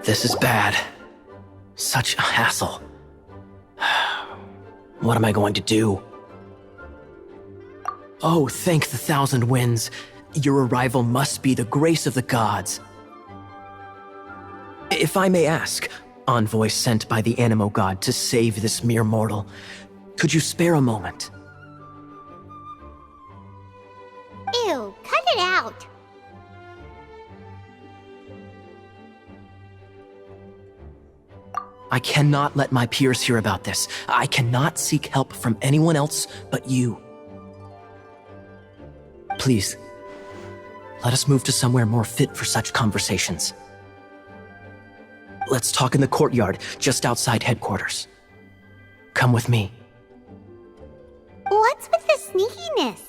This is bad. Such a hassle. What am I going to do? Oh, thank the thousand winds. Your arrival must be the grace of the gods. If I may ask, envoy sent by the Animo god to save this mere mortal, could you spare a moment? Ew, cut it out. I cannot let my peers hear about this. I cannot seek help from anyone else but you. Please, let us move to somewhere more fit for such conversations. Let's talk in the courtyard, just outside headquarters. Come with me. What's with the sneakiness?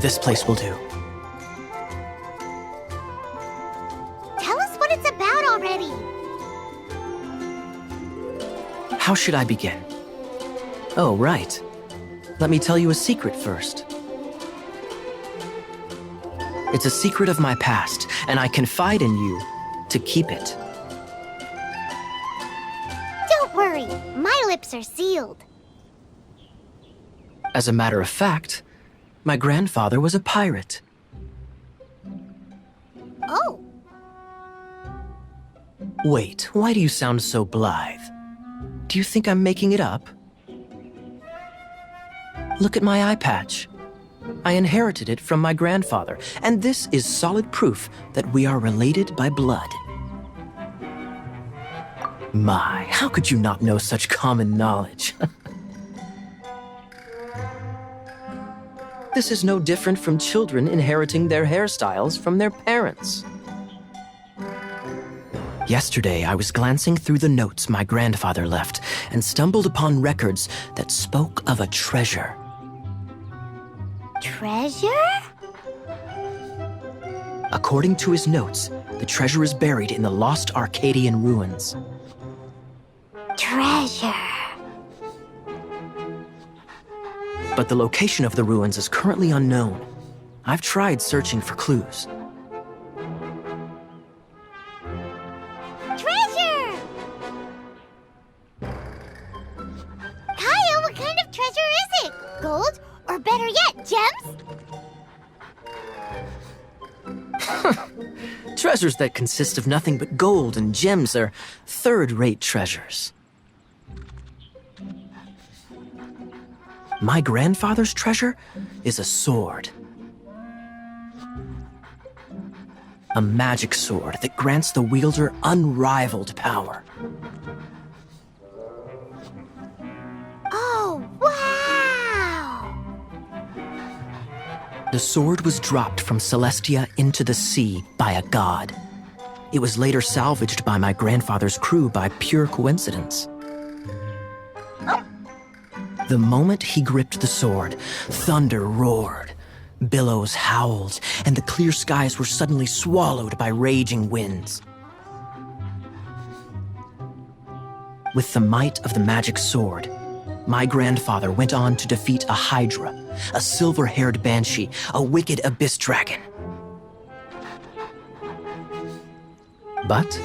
This place will do. Tell us what it's about already. How should I begin? Oh, right. Let me tell you a secret first. It's a secret of my past, and I confide in you to keep it. Don't worry, my lips are sealed. As a matter of fact, my grandfather was a pirate. Oh. Wait, why do you sound so blithe? Do you think I'm making it up? Look at my eye patch. I inherited it from my grandfather, and this is solid proof that we are related by blood. My, how could you not know such common knowledge? This is no different from children inheriting their hairstyles from their parents. Yesterday, I was glancing through the notes my grandfather left and stumbled upon records that spoke of a treasure. Treasure? According to his notes, the treasure is buried in the lost Arcadian ruins. Treasure. But the location of the ruins is currently unknown. I've tried searching for clues. Treasure! Kaya, what kind of treasure is it? Gold? Or better yet, gems? Treasures that consist of nothing but gold and gems are third-rate treasures. My grandfather's treasure is a sword. A magic sword that grants the wielder unrivaled power. Oh, wow! The sword was dropped from Celestia into the sea by a god. It was later salvaged by my grandfather's crew by pure coincidence. The moment he gripped the sword, thunder roared. Billows howled, and the clear skies were suddenly swallowed by raging winds. With the might of the magic sword, my grandfather went on to defeat a hydra, a silver-haired banshee, a wicked abyss dragon. But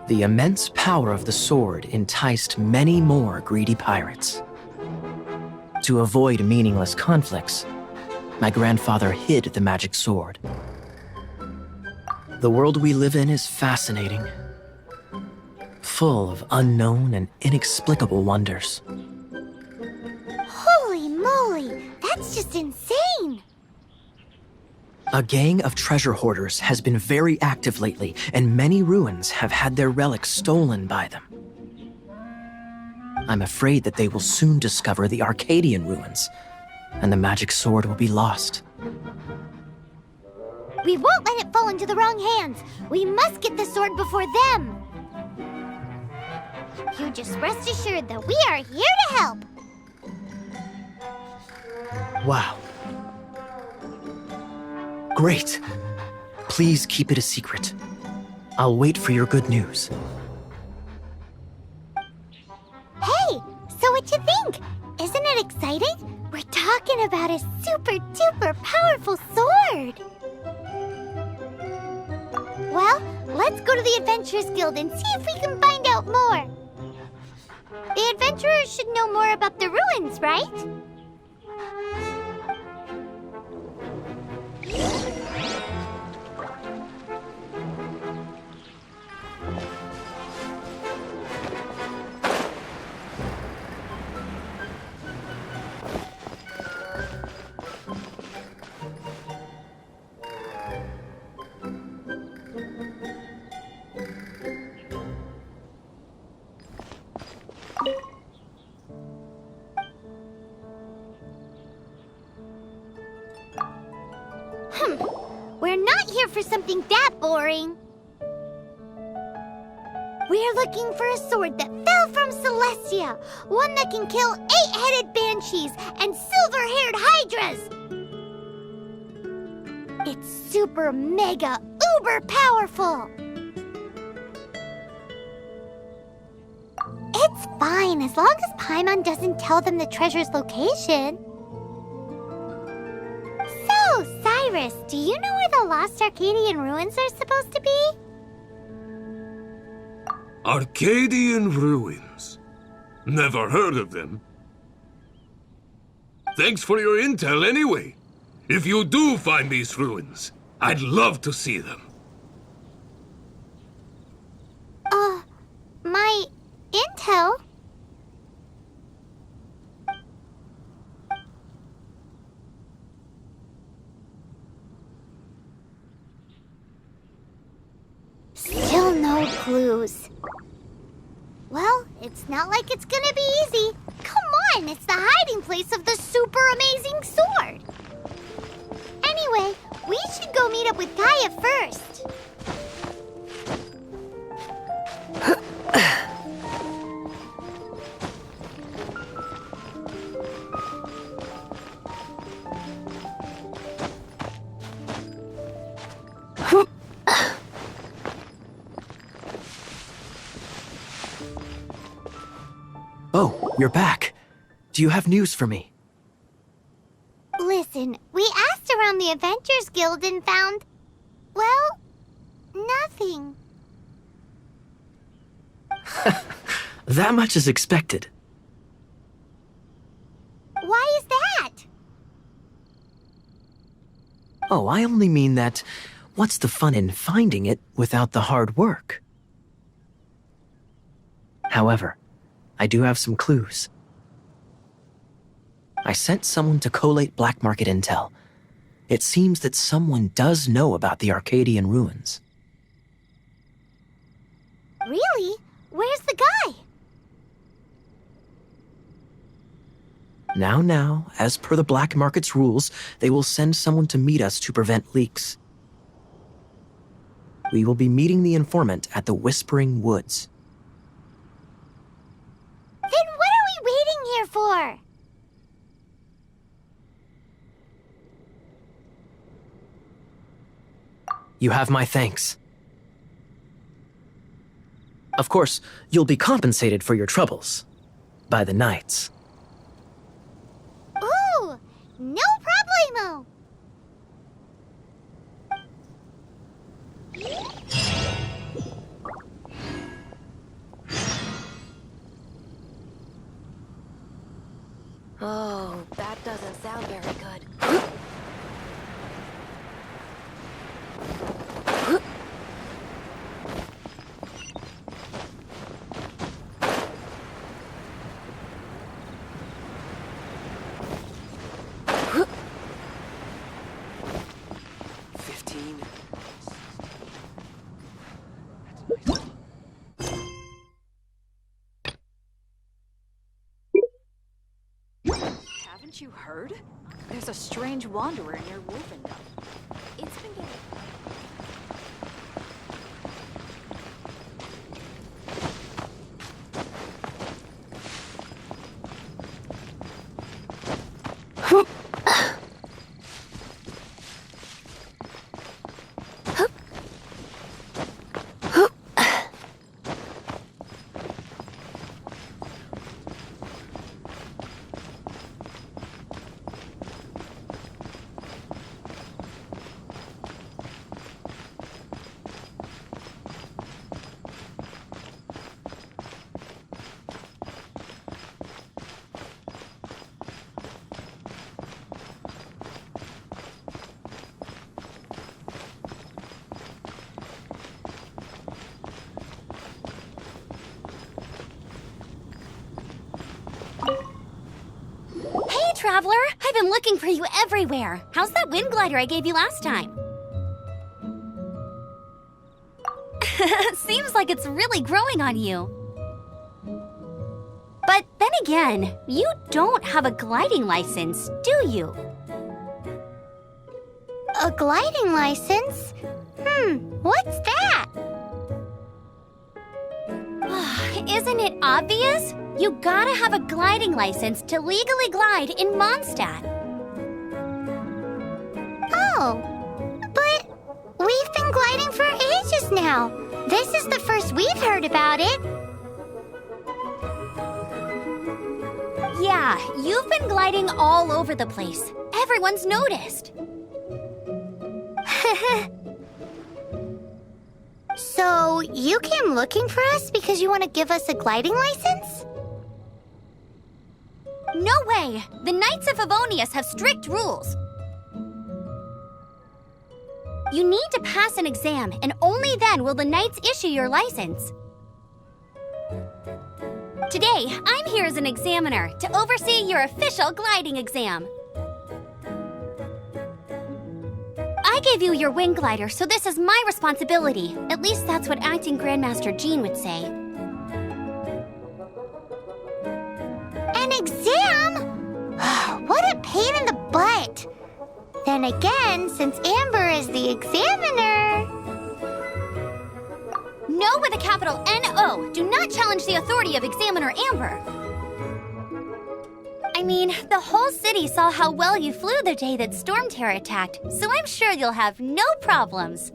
the immense power of the sword enticed many more greedy pirates. To avoid meaningless conflicts, my grandfather hid the magic sword. The world we live in is fascinating, full of unknown and inexplicable wonders. Holy moly, that's just insane! A gang of treasure hoarders has been very active lately, and many ruins have had their relics stolen by them. I'm afraid that they will soon discover the Arcadian ruins, and the magic sword will be lost. We won't let it fall into the wrong hands. We must get the sword before them. You just rest assured that we are here to help. Wow. Great. Please keep it a secret. I'll wait for your good news. Hey, so what you think? Isn't it exciting? We're talking about a super-duper powerful sword. Well, let's go to the Adventurers Guild and see if we can find out more. The adventurers should know more about the ruins, right? We're not here for something that boring. We're looking for a sword that fell from Celestia, one that can kill 8-headed banshees and silver-haired hydras. It's super mega uber powerful. It's fine as long as Paimon doesn't tell them the treasure's location. So, Cyrus, do you know where the lost Arcadian ruins are supposed to be? Arcadian ruins? Never heard of them. Thanks for your intel anyway. If you do find these ruins, I'd love to see them. My intel? Still no clues. Well, it's not like it's gonna be easy. Come on, it's the hiding place of the super amazing sword. Anyway, we should go meet up with Gaia first. Oh, you're back. Do you have news for me? Listen, we asked around the Adventurers Guild and found, well, nothing. That much is expected. Why is that? Oh, I only mean that what's the fun in finding it without the hard work? However, I do have some clues. I sent someone to collate black market intel. It seems that someone does know about the Arcadian ruins. Really? Where's the guy? Now, as per the black market's rules, they will send someone to meet us to prevent leaks. We will be meeting the informant at the Whispering Woods. Then what are we waiting here for? You have my thanks. Of course, you'll be compensated for your troubles by the knights. Ooh, no problemo. Oh, that doesn't sound very good. Haven't you heard? There's a strange wanderer near Wolfendom. It's been getting... Traveler, I've been looking for you everywhere. How's that wind glider I gave you last time? Seems like it's really growing on you. But then again, you don't have a gliding license, do you? A gliding license? What's that? Isn't it obvious? You gotta have a gliding license to legally glide in Mondstadt. Oh, but we've been gliding for ages now. This is the first we've heard about it. Yeah, you've been gliding all over the place. Everyone's noticed. So, you came looking for us because you want to give us a gliding license? No way! The Knights of Favonius have strict rules. You need to pass an exam, and only then will the Knights issue your license. Today, I'm here as an examiner to oversee your official gliding exam. I gave you your wing glider, so this is my responsibility. At least that's what Acting Grandmaster Jean would say. An exam? What a pain in the butt. Then again, since Amber is the examiner... No with a capital N-O. Do not challenge the authority of Examiner Amber. I mean, the whole city saw how well you flew the day that Storm Terror attacked, so I'm sure you'll have no problems.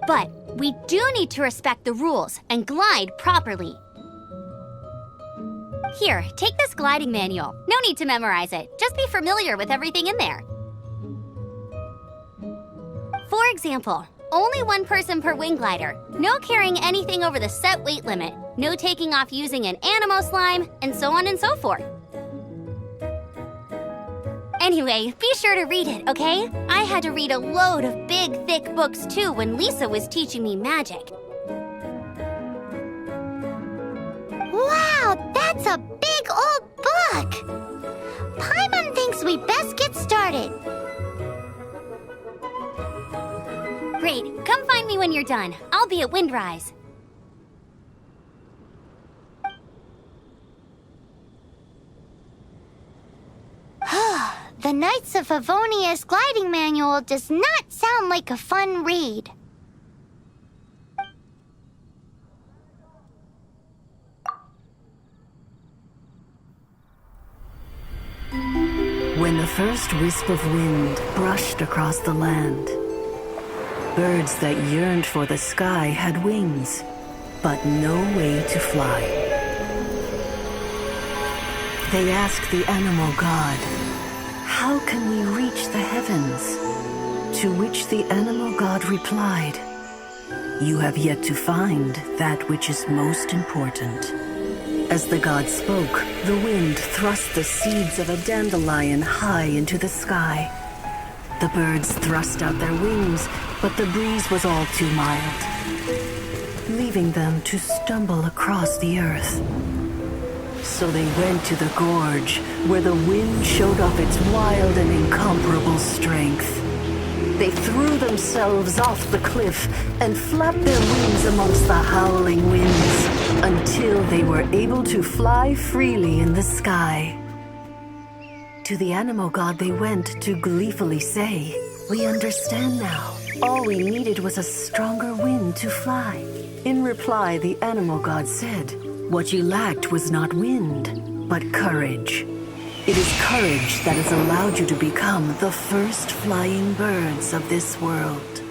But we do need to respect the rules and glide properly. Here, take this gliding manual. No need to memorize it. Just be familiar with everything in there. For example, only one person per wing glider. No carrying anything over the set weight limit. No taking off using an Animo slime, and so on and so forth. Anyway, be sure to read it, okay? I had to read a load of big, thick books too when Lisa was teaching me magic. Wow, that's a big old book! Paimon thinks we best get started. Great, come find me when you're done. I'll be at Windrise. The Knights of Favonius gliding manual does not sound like a fun read. When the first wisp of wind brushed across the land, Birds that yearned for the sky had wings, but no way to fly. They asked the animal god, "How can we reach the heavens?" To which the animal god replied, "You have yet to find that which is most important." As the god spoke, the wind thrust the seeds of a dandelion high into the sky. The birds thrust out their wings, but the breeze was all too mild, leaving them to stumble across the earth. So they went to the gorge, where the wind showed off its wild and incomparable strength. They threw themselves off the cliff and flapped their wings amongst the howling winds until they were able to fly freely in the sky. To the animal god they went to gleefully say, "We understand now. All we needed was a stronger wind to fly." In reply, the animal god said, "What you lacked was not wind, but courage. It is courage that has allowed you to become the first flying birds of this world."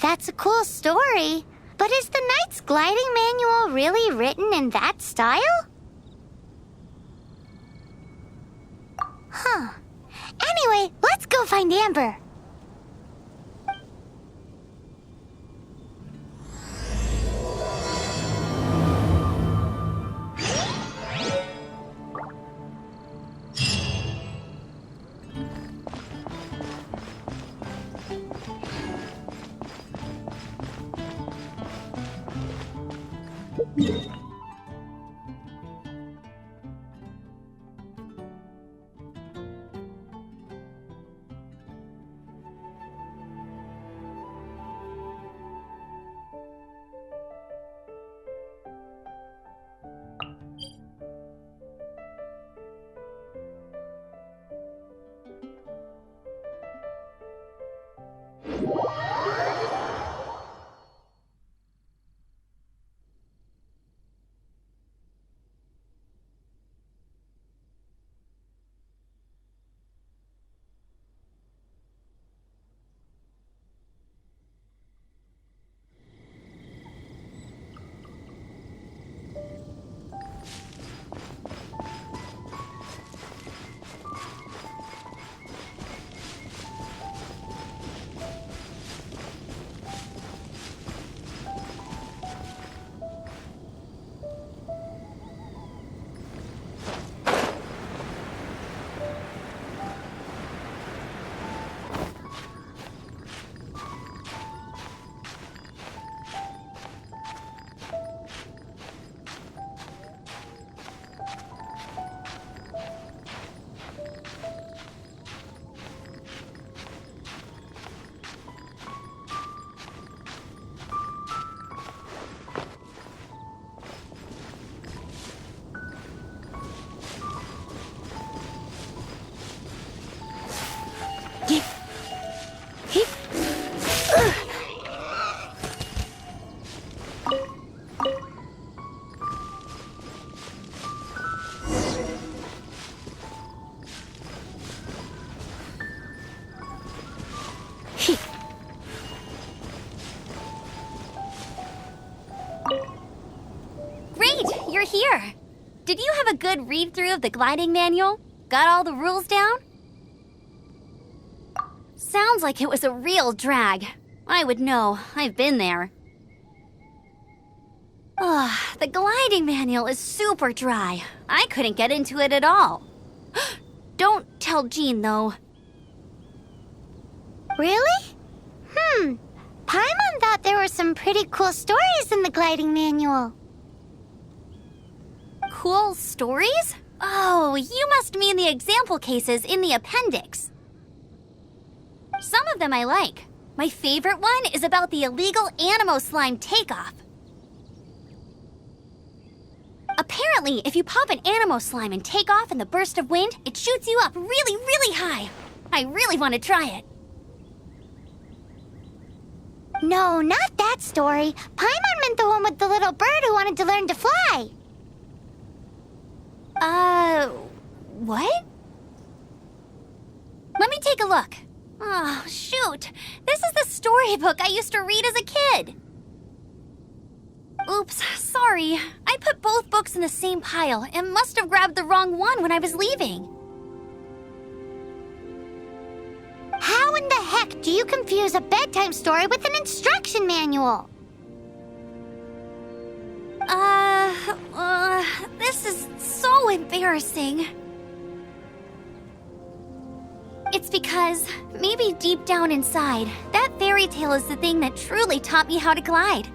That's a cool story. But is the Knight's gliding manual really written in that style? Huh. Anyway, let's go find Amber. Great, you're here. Did you have a good read-through of the gliding manual? Got all the rules down? Sounds like it was a real drag. I would know. I've been there. The gliding manual is super dry. I couldn't get into it at all. Don't tell Jean, though. Really? Paimon thought there were some pretty cool stories in the gliding manual. Cool stories? Oh, you must mean the example cases in the appendix. Some of them I like. My favorite one is about the illegal Animo slime takeoff. Apparently, if you pop an Animo slime and take off in the burst of wind, it shoots you up really, really high. I really want to try it. No, not that story. Paimon meant the one with the little bird who wanted to learn to fly. What? Let me take a look. Oh, shoot. This is the storybook I used to read as a kid. Oops, sorry. I put both books in the same pile and must have grabbed the wrong one when I was leaving. How in the heck do you confuse a bedtime story with an instruction manual? This is so embarrassing. It's because, maybe deep down inside, that fairy tale is the thing that truly taught me how to glide.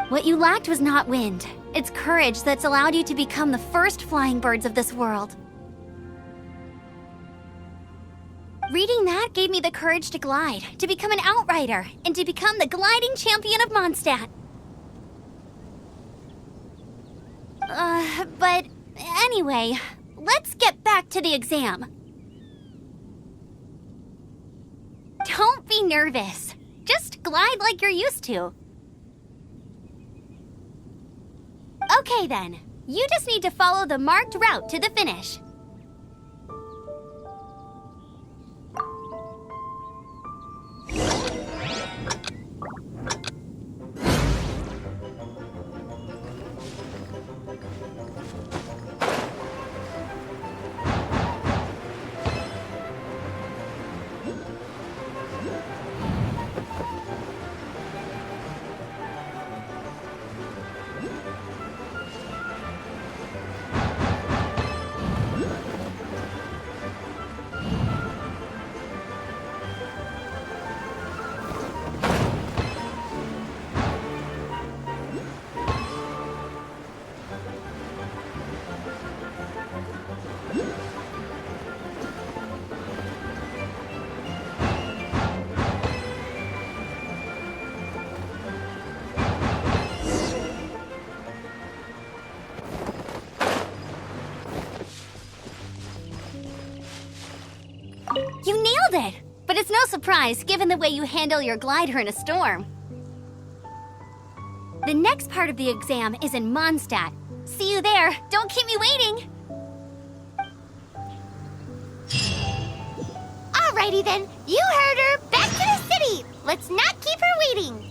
What you lacked was not wind. It's courage that's allowed you to become the first flying birds of this world. Reading that gave me the courage to glide, to become an outrider, and to become the gliding champion of Mondstadt. But anyway, let's get back to the exam. Don't be nervous. Just glide like you're used to. Okay then, you just need to follow the marked route to the finish. You nailed it! But it's no surprise, given the way you handle your glider in a storm. The next part of the exam is in Mondstadt. See you there. Don't keep me waiting. Alrighty then, you heard her. Back to the city. Let's not keep her waiting.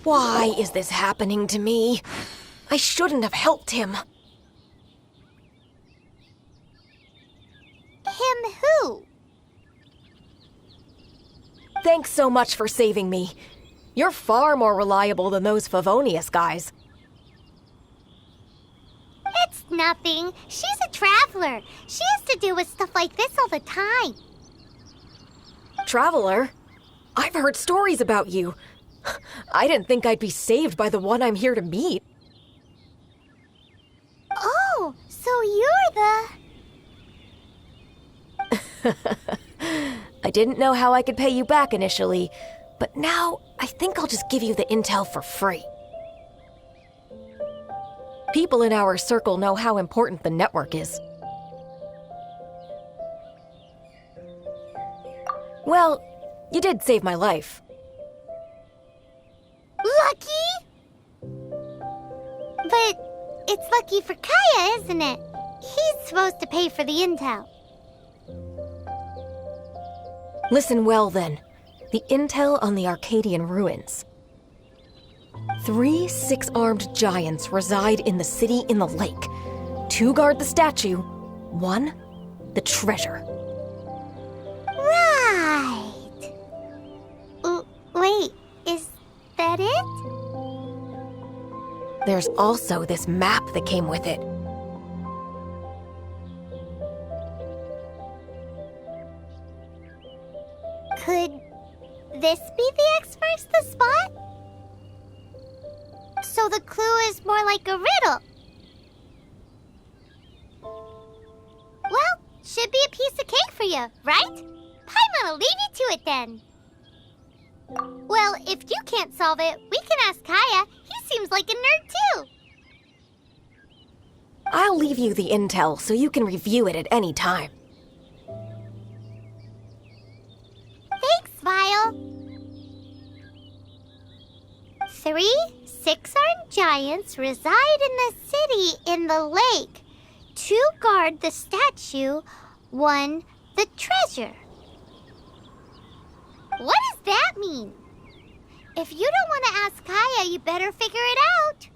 Why is this happening to me? I shouldn't have helped him. Him who? Thanks so much for saving me. You're far more reliable than those Favonius guys. It's nothing. She's a traveler. She has to deal with stuff like this all the time. Traveler? I've heard stories about you. I didn't think I'd be saved by the one I'm here to meet. Oh, so you're I didn't know how I could pay you back initially, but now I think I'll just give you the intel for free. People in our circle know how important the network is. Well, you did save my life. Lucky? But it's lucky for Kaya, isn't it? He's supposed to pay for the intel. Listen well, then. The intel on the Arcadian ruins. 3 6-armed giants reside in the city in the lake. 2 guard the statue, 1 the treasure. Right. Wait, is that it? There's also this map that came with it. Could this be the X marks the spot? So the clue is more like a riddle. Well, should be a piece of cake for you, right? Paimon will leave you to it then. Well, if you can't solve it, we can ask Kaya. He seems like a nerd too. I'll leave you the intel so you can review it at any time. Thanks, Vile. 3 6-armed giants reside in the city in the lake. 2 guard the statue, 1 the treasure. What does that mean? If you don't want to ask Kaya, you better figure it out.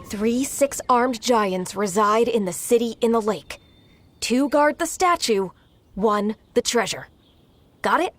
Three 6-armed giants reside in the city in the lake. 2 guard the statue, 1 the treasure. Got it?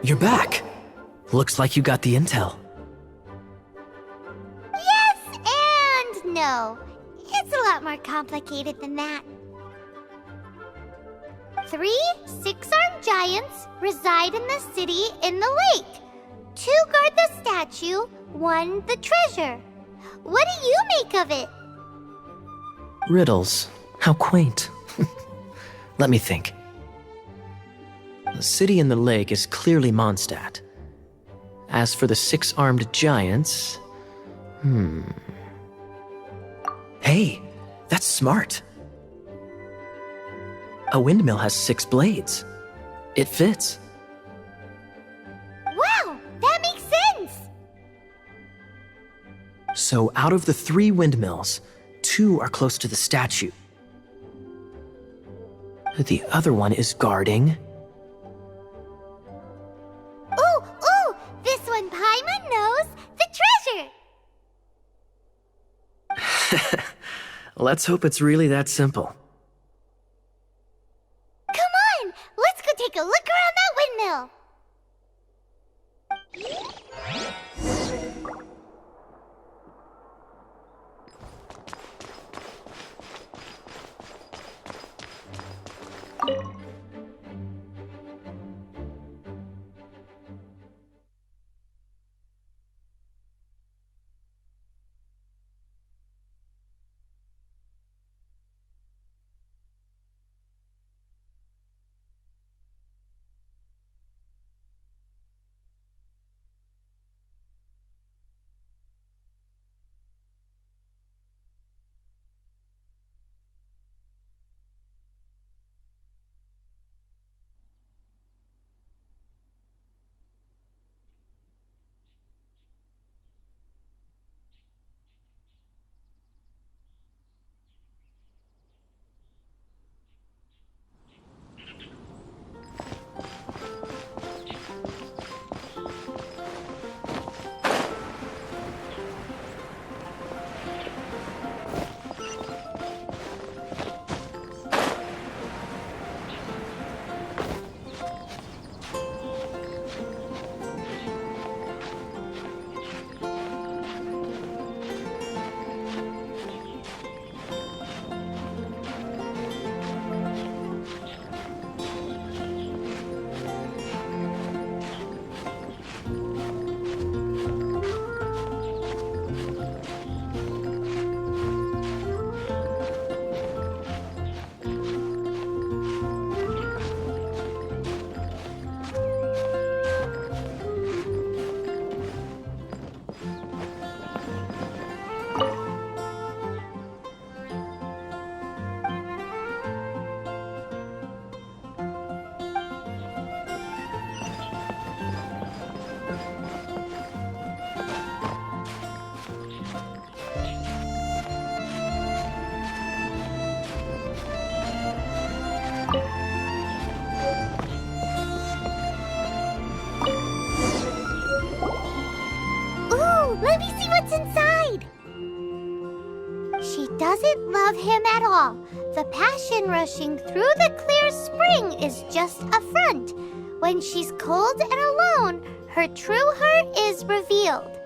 You're back. Looks like you got the intel. Yes and no. It's a lot more complicated than that. 3 6-armed giants reside in the city in the lake. 2 guard the statue, 1 the treasure. What do you make of it? Riddles. How quaint. Let me think. The city in the lake is clearly Mondstadt. As for the six-armed giants... Hey, that's smart. A windmill has 6 blades. It fits. Wow, that makes sense! So out of the 3 windmills, 2 are close to the statue. The other one is guarding... Ooh, this one Paimon knows! The treasure! Let's hope it's really that simple. Come on, let's go take a look around that windmill! Let me see what's inside! She doesn't love him at all. The passion rushing through the clear spring is just a front. When she's cold and alone, her true heart is revealed.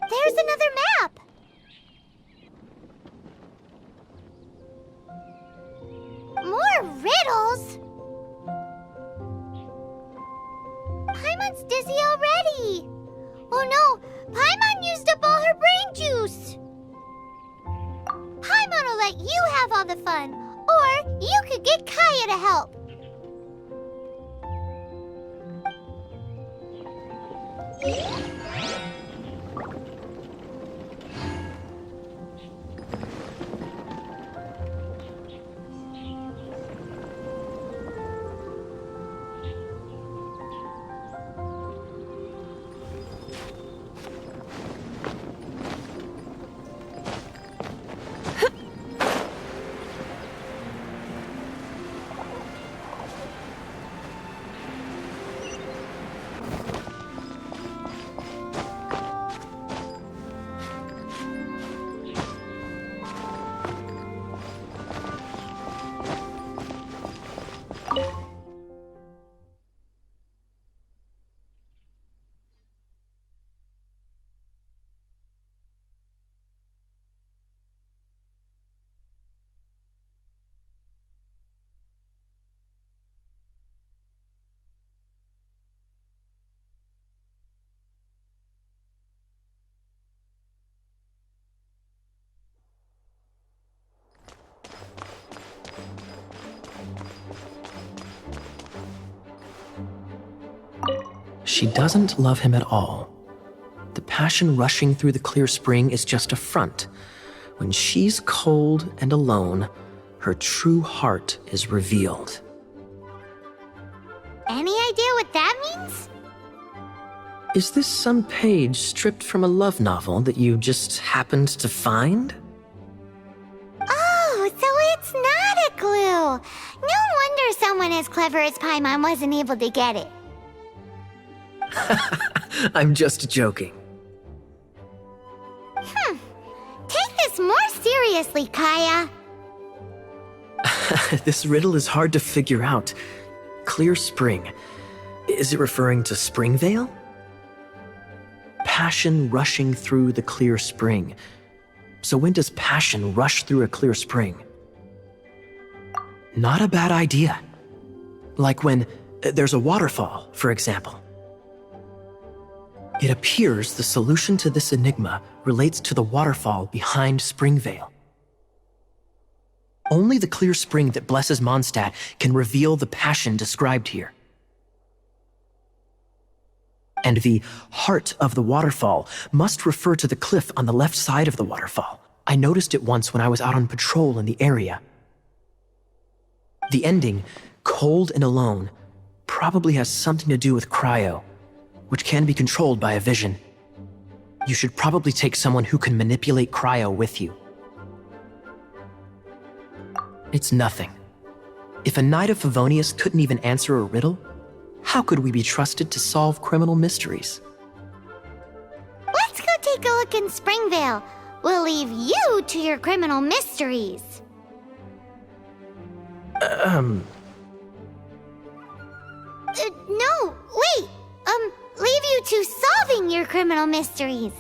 There's another map! More riddles? Paimon's dizzy already! Oh no! Paimon used up all her brain juice! Paimon will let you have all the fun, or you could get Kaya to help. She doesn't love him at all. The passion rushing through the clear spring is just a front. When she's cold and alone, her true heart is revealed. Any idea what that means? Is this some page stripped from a love novel that you just happened to find? Oh, so it's not a clue. No wonder someone as clever as Paimon wasn't able to get it. I'm just joking. Take this more seriously, Kaya. This riddle is hard to figure out. Clear spring. Is it referring to Springvale? Passion rushing through the clear spring. So when does passion rush through a clear spring? Not a bad idea. Like when there's a waterfall, for example. It appears the solution to this enigma relates to the waterfall behind Springvale. Only the clear spring that blesses Mondstadt can reveal the passion described here. And the heart of the waterfall must refer to the cliff on the left side of the waterfall. I noticed it once when I was out on patrol in the area. The ending, cold and alone, probably has something to do with cryo, which can be controlled by a vision. You should probably take someone who can manipulate cryo with you. It's nothing. If a Knight of Favonius couldn't even answer a riddle, how could we be trusted to solve criminal mysteries? Let's go take a look in Springvale. We'll leave you to your criminal mysteries. No, wait. Leave you to solving your criminal mysteries.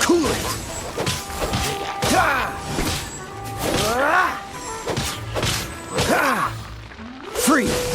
Cool it! Freeze!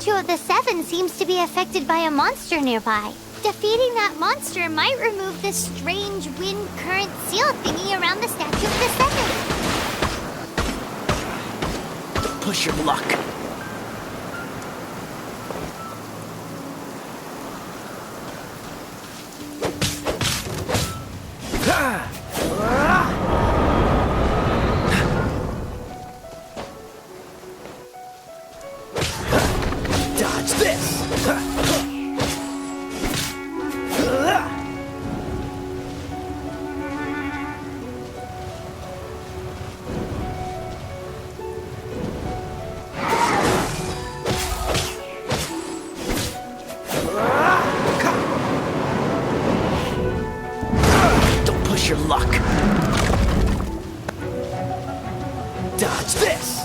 Statue of the Seven seems to be affected by a monster nearby. Defeating that monster might remove this strange wind current seal thingy around the Statue of the Seven. Push your luck. Dodge this! Don't push your luck. Dodge this!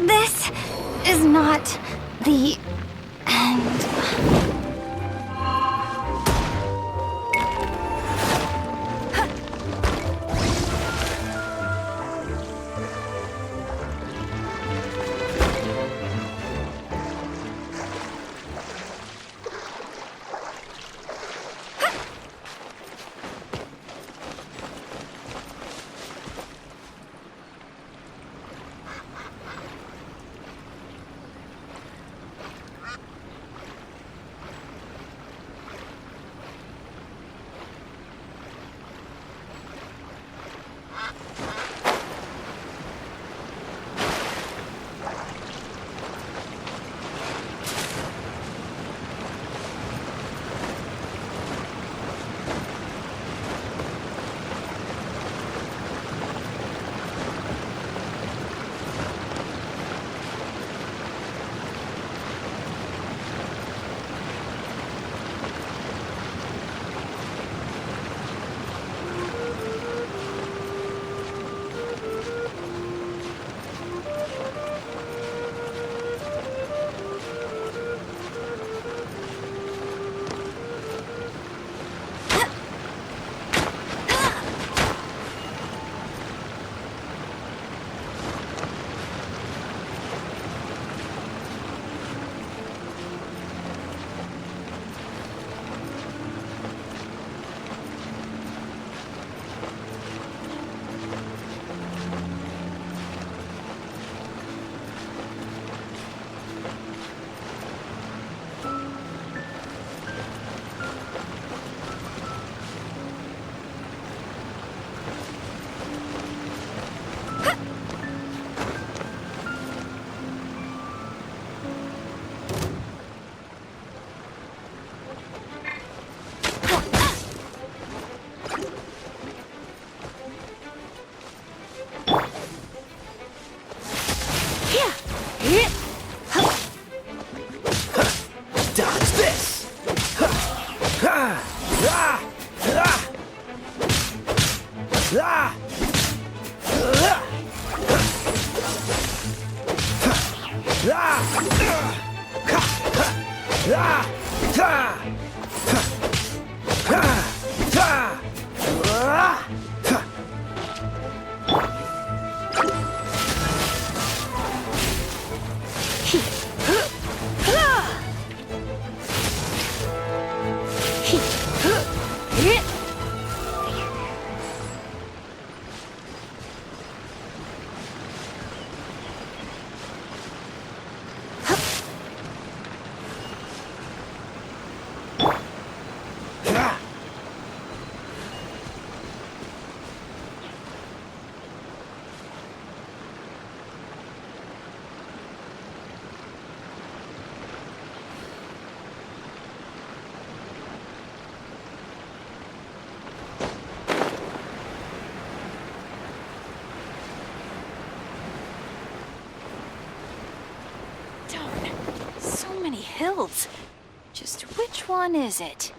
This is not the end. Dodge this! hilt. Just which one is it?